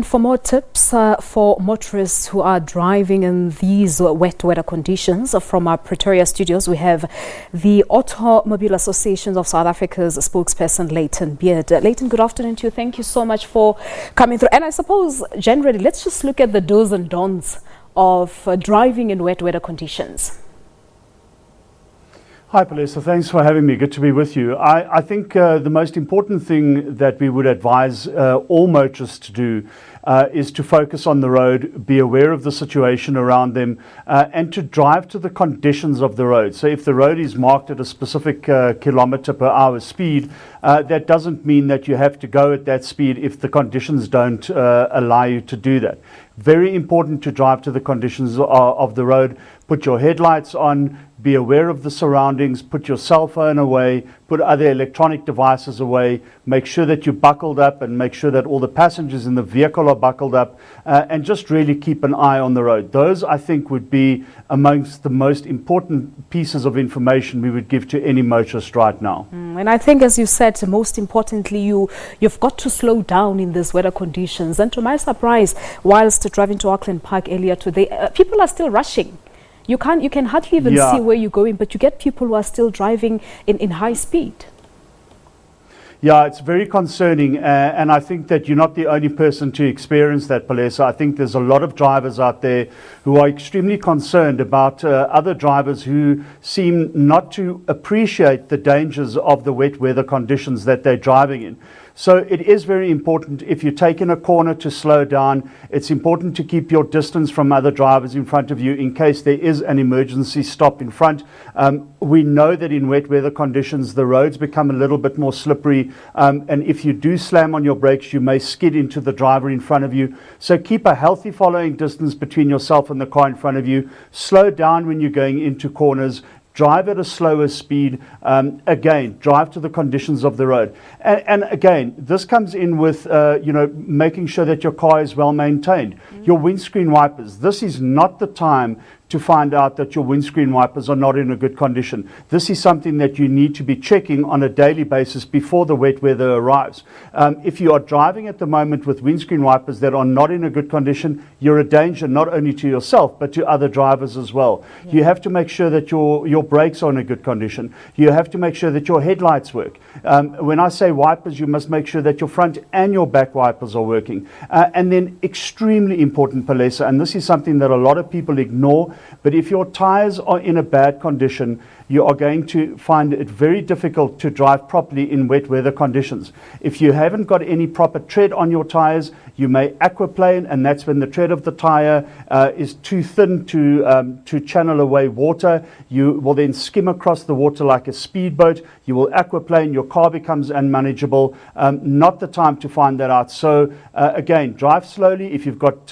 For more tips for motorists who are driving in these wet weather conditions, from our Pretoria studios, we have the Automobile Association of South Africa's spokesperson, Layton. Layton, good afternoon to you. Thank you so much for coming through. And I suppose, generally, let's just look at the do's and don'ts of driving in wet weather conditions. Hi, Palesa. Thanks for having me. Good to be with you. I think the most important thing that we would advise all motorists to do is to focus on the road, be aware of the situation around them, and to drive to the conditions of the road. So if the road is marked at a specific kilometre per hour speed, that doesn't mean that you have to go at that speed if the conditions don't allow you to do that. Very important to drive to the conditions of the road. Put your headlights on, be aware of the surroundings, put your cell phone away, put other electronic devices away, make sure that you're buckled up and make sure that all the passengers in the vehicle are buckled up, and just really keep an eye on the road. Those, I think, would be amongst the most important pieces of information we would give to any motorist right now. And I think, as you said, most importantly, you've got to slow down in these weather conditions. And to my surprise, whilst driving to Auckland Park earlier today, people are still rushing. You can hardly even see where you're going, but you get people who are still driving in high speed. Yeah, it's very concerning, and I think that you're not the only person to experience that, Palesa. I think there's a lot of drivers out there who are extremely concerned about other drivers who seem not to appreciate the dangers of the wet weather conditions that they're driving in. So it is very important, if you take in a corner, to slow down. It's important to keep your distance from other drivers in front of you in case there is an emergency stop in front. We know that in wet weather conditions the roads become a little bit more slippery, and if you do slam on your brakes you may skid into the driver in front of you. So keep a healthy following distance between yourself and the car in front of you. Slow down when you're going into corners. Drive at a slower speed. Again, drive to the conditions of the road. And again, this comes in with making sure that your car is well maintained. Your windscreen wipers. This is not the time to find out that your windscreen wipers are not in a good condition. This is something that you need to be checking on a daily basis before the wet weather arrives. If you are driving at the moment with windscreen wipers that are not in a good condition, you're a danger not only to yourself but to other drivers as well. Yeah. You have to make sure that your brakes are in a good condition. You have to make sure that your headlights work. When I say wipers, you must make sure that your front and your back wipers are working. And then extremely important, Palesa, and this is something that a lot of people ignore, but if your tires are in a bad condition, you are going to find it very difficult to drive properly in wet weather conditions. If you haven't got any proper tread on your tires, you may aquaplane, and that's when the tread of the tire is too thin to channel away water. You will then skim across the water like a speedboat. You will aquaplane, your car becomes unmanageable. Not the time to find that out. So again, drive slowly. If you've got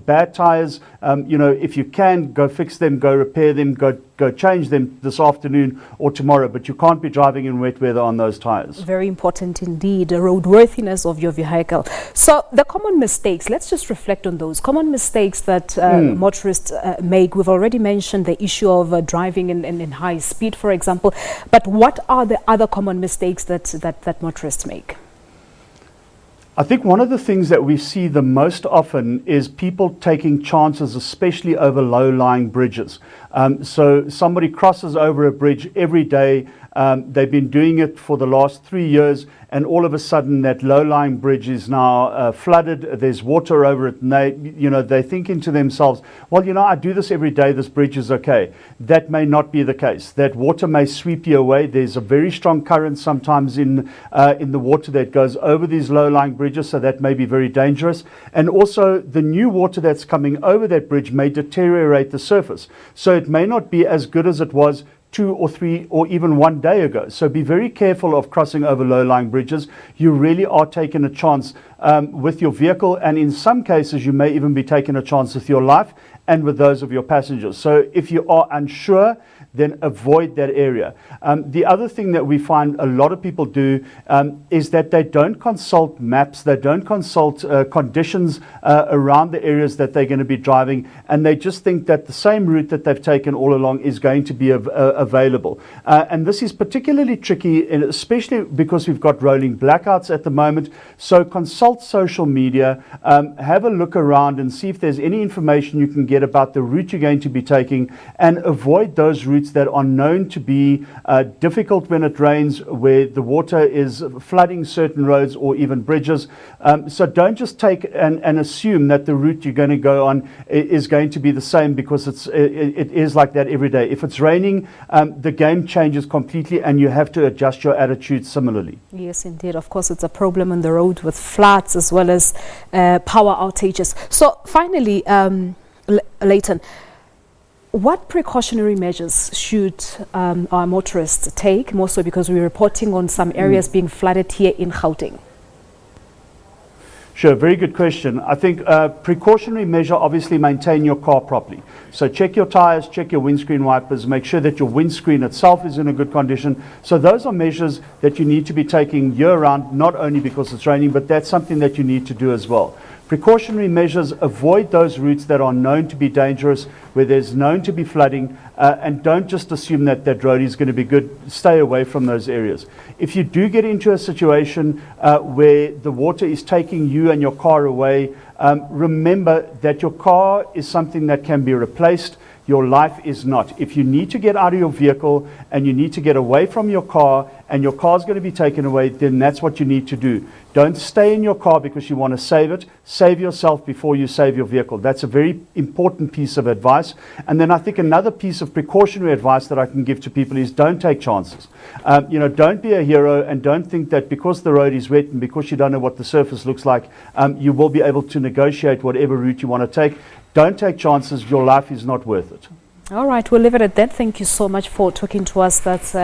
bad tires, if you can, go fix them, go repair them, go change them this afternoon or tomorrow, but you can't be driving in wet weather on those tires. Very important indeed, the roadworthiness of your vehicle. So the common mistakes, let's just reflect on those common mistakes that motorists make. We've already mentioned the issue of driving in high speed, for example, but what are the other common mistakes that motorists make? I think one of the things that we see the most often is people taking chances, especially over low-lying bridges. So somebody crosses over a bridge every day. They've been doing it for the last 3 years, and all of a sudden that low-lying bridge is now flooded. There's water over it, and they're thinking to themselves, well, I do this every day, this bridge is okay. That may not be the case. That water may sweep you away. There's a very strong current sometimes in the water that goes over these low-lying bridges, so that may be very dangerous. And also the new water that's coming over that bridge may deteriorate the surface. So it may not be as good as it was 2 or 3 or even 1 day ago. So be very careful of crossing over low-lying bridges. You really are taking a chance with your vehicle, and in some cases you may even be taking a chance with your life and with those of your passengers. So if you are unsure, then avoid that area. The other thing that we find a lot of people do is that they don't consult maps, they don't consult conditions around the areas that they're going to be driving, and they just think that the same route that they've taken all along is going to be available. And this is particularly tricky, especially because we've got rolling blackouts at the moment. So consult social media, have a look around and see if there's any information you can get about the route you're going to be taking, and avoid those routes that are known to be difficult when it rains, where the water is flooding certain roads or even bridges. So don't just take and assume that the route you're going to go on is going to be the same, because it is like that every day. If it's raining, the game changes completely, and you have to adjust your attitude similarly. Yes, indeed. Of course, it's a problem on the road with floods as well as power outages. So finally, Layton, what precautionary measures should our motorists take, more so because we're reporting on some areas being flooded here in Gauteng? Sure, very good question. I think precautionary measure, obviously maintain your car properly. So check your tires, check your windscreen wipers, make sure that your windscreen itself is in a good condition. So those are measures that you need to be taking year round, not only because it's raining, but that's something that you need to do as well. Precautionary measures, avoid those routes that are known to be dangerous, where there's known to be flooding, and don't just assume that that road is going to be good. Stay away from those areas. If you do get into a situation where the water is taking you and your car away, remember that your car is something that can be replaced. Your life is not. If you need to get out of your vehicle and you need to get away from your car, and your car is going to be taken away, then that's what you need to do. Don't stay in your car because you want to save it. Save yourself before you save your vehicle. That's a very important piece of advice. And then I think another piece of precautionary advice that I can give to people is don't take chances. Don't be a hero, and don't think that because the road is wet and because you don't know what the surface looks like, you will be able to negotiate whatever route you want to take. Don't take chances. Your life is not worth it. All right, we'll leave it at that. Thank you so much for talking to us. That's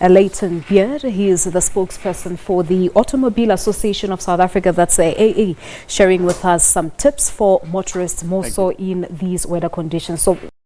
Layton here. He is the spokesperson for the Automobile Association of South Africa. That's AA, sharing with us some tips for motorists, more so in these weather conditions. So